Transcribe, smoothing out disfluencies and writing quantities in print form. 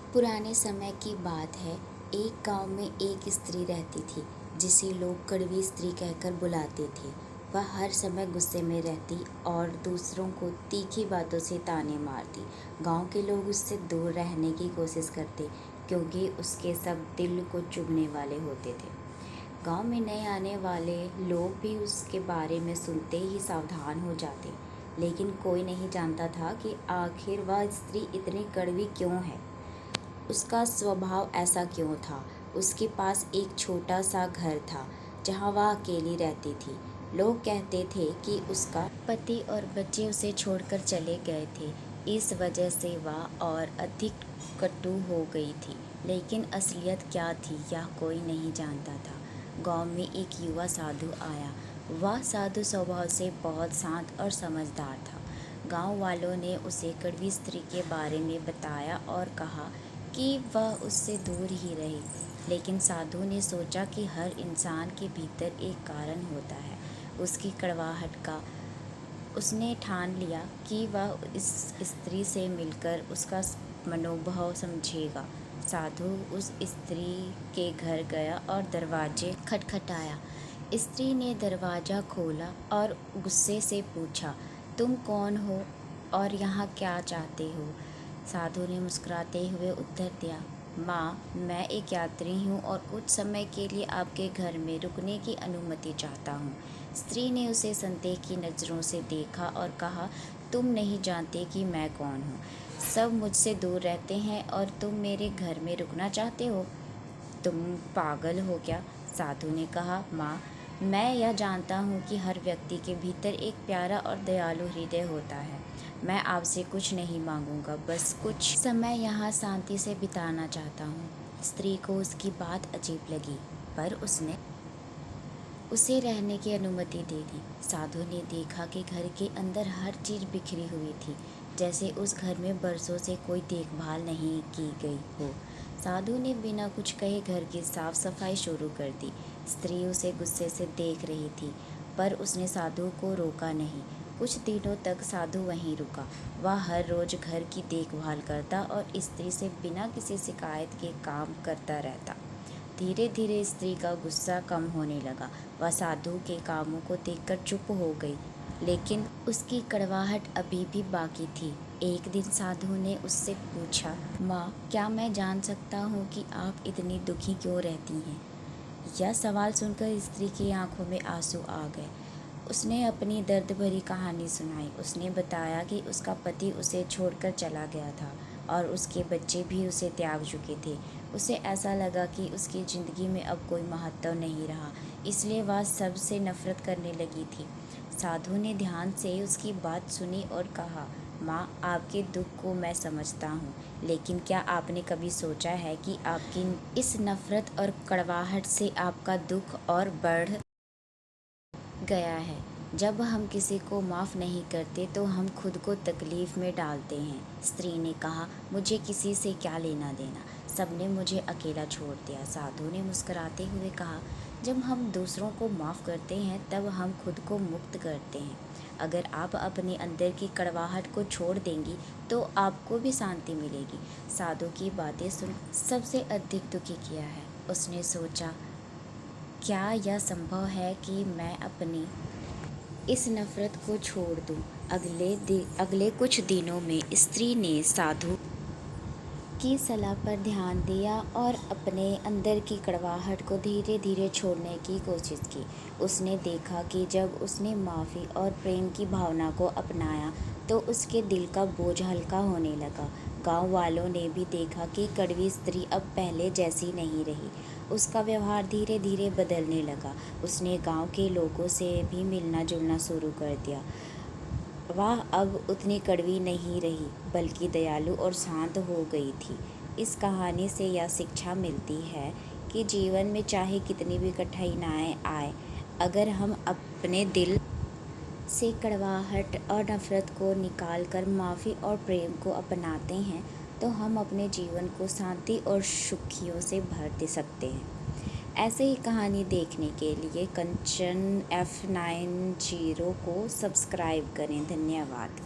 पुराने समय की बात है। एक गांव में एक स्त्री रहती थी जिसे लोग कड़वी स्त्री कहकर बुलाते थे। वह हर समय गुस्से में रहती और दूसरों को तीखी बातों से ताने मारती। गांव के लोग उससे दूर रहने की कोशिश करते क्योंकि उसके सब दिल को चुभने वाले होते थे। गांव में नए आने वाले लोग भी उसके बारे में सुनते ही सावधान हो जाते, लेकिन कोई नहीं जानता था कि आखिर वह स्त्री इतनी कड़वी क्यों है। उसका स्वभाव ऐसा क्यों था। उसके पास एक छोटा सा घर था जहाँ वह अकेली रहती थी। लोग कहते थे कि उसका पति और बच्चे उसे छोड़कर चले गए थे, इस वजह से वह और अधिक कटु हो गई थी। लेकिन असलियत क्या थी यह कोई नहीं जानता था। गांव में एक युवा साधु आया। वह साधु स्वभाव से बहुत शांत और समझदार था। गांव वालों ने उसे कड़वी स्त्री के बारे में बताया और कहा कि वह उससे दूर ही रहे। लेकिन साधु ने सोचा कि हर इंसान के भीतर एक कारण होता है, उसकी कड़वाहट का। उसने ठान लिया कि वह इस स्त्री से मिलकर उसका मनोभाव समझेगा। साधु उस स्त्री के घर गया और दरवाजे खटखटाया। स्त्री ने दरवाज़ा खोला और गुस्से से पूछा, तुम कौन हो और यहाँ क्या चाहते हो? साधु ने मुस्कुराते हुए उत्तर दिया, माँ, मैं एक यात्री हूँ और कुछ समय के लिए आपके घर में रुकने की अनुमति चाहता हूँ। स्त्री ने उसे संदेह की नज़रों से देखा और कहा, तुम नहीं जानते कि मैं कौन हूँ। सब मुझसे दूर रहते हैं और तुम मेरे घर में रुकना चाहते हो? तुम पागल हो क्या? साधु ने कहा, माँ, मैं यह जानता हूँ कि हर व्यक्ति के भीतर एक प्यारा और दयालु हृदय होता है। मैं आपसे कुछ नहीं मांगूंगा, बस कुछ समय यहाँ शांति से बिताना चाहता हूँ। स्त्री को उसकी बात अजीब लगी, पर उसने उसे रहने की अनुमति दे दी। साधु ने देखा कि घर के अंदर हर चीज़ बिखरी हुई थी, जैसे उस घर में बरसों से कोई देखभाल नहीं की गई हो। साधु ने बिना कुछ कहे घर की साफ सफाई शुरू कर दी। स्त्री उसे गुस्से से देख रही थी, पर उसने साधु को रोका नहीं। कुछ दिनों तक साधु वहीं रुका। वह हर रोज़ घर की देखभाल करता और स्त्री से बिना किसी शिकायत के काम करता रहता। धीरे धीरे स्त्री का गुस्सा कम होने लगा। वह साधु के कामों को देखकर चुप हो गई, लेकिन उसकी कड़वाहट अभी भी बाकी थी। एक दिन साधु ने उससे पूछा, माँ, क्या मैं जान सकता हूँ कि आप इतनी दुखी क्यों रहती हैं? यह सवाल सुनकर स्त्री की आंखों में आंसू आ गए। उसने अपनी दर्द भरी कहानी सुनाई। उसने बताया कि उसका पति उसे छोड़कर चला गया था और उसके बच्चे भी उसे त्याग चुके थे। उसे ऐसा लगा कि उसकी ज़िंदगी में अब कोई महत्व नहीं रहा, इसलिए वह सबसे नफरत करने लगी थी। साधु ने ध्यान से उसकी बात सुनी और कहा, माँ, आपके दुख को मैं समझता हूँ, लेकिन क्या आपने कभी सोचा है कि आपकी इस नफ़रत और कड़वाहट से आपका दुख और बढ़ गया है। जब हम किसी को माफ़ नहीं करते तो हम खुद को तकलीफ़ में डालते हैं। स्त्री ने कहा, मुझे किसी से क्या लेना देना, सबने मुझे अकेला छोड़ दिया। साधु ने मुस्कुराते हुए कहा, जब हम दूसरों को माफ़ करते हैं तब हम खुद को मुक्त करते हैं। अगर आप अपने अंदर की कड़वाहट को छोड़ देंगी तो आपको भी शांति मिलेगी। साधु की बातें सुन सबसे अधिक दुखी किया है। उसने सोचा, क्या यह संभव है कि मैं अपनी इस नफ़रत को छोड़ दूं? अगले कुछ दिनों में स्त्री ने साधु की सलाह पर ध्यान दिया और अपने अंदर की कड़वाहट को धीरे धीरे छोड़ने की कोशिश की। उसने देखा कि जब उसने माफ़ी और प्रेम की भावना को अपनाया तो उसके दिल का बोझ हल्का होने लगा। गांव वालों ने भी देखा कि कड़वी स्त्री अब पहले जैसी नहीं रही। उसका व्यवहार धीरे धीरे बदलने लगा। उसने गांव के लोगों से भी मिलना जुलना शुरू कर दिया। वह अब उतनी कड़वी नहीं रही, बल्कि दयालु और शांत हो गई थी। इस कहानी से यह शिक्षा मिलती है कि जीवन में चाहे कितनी भी कठिनाइयाँ आए, अगर हम अपने दिल से कड़वाहट और नफ़रत को निकाल कर माफ़ी और प्रेम को अपनाते हैं तो हम अपने जीवन को शांति और सुखियों से भर दे सकते हैं। ऐसे ही कहानी देखने के लिए कंचन F90 को सब्सक्राइब करें। धन्यवाद।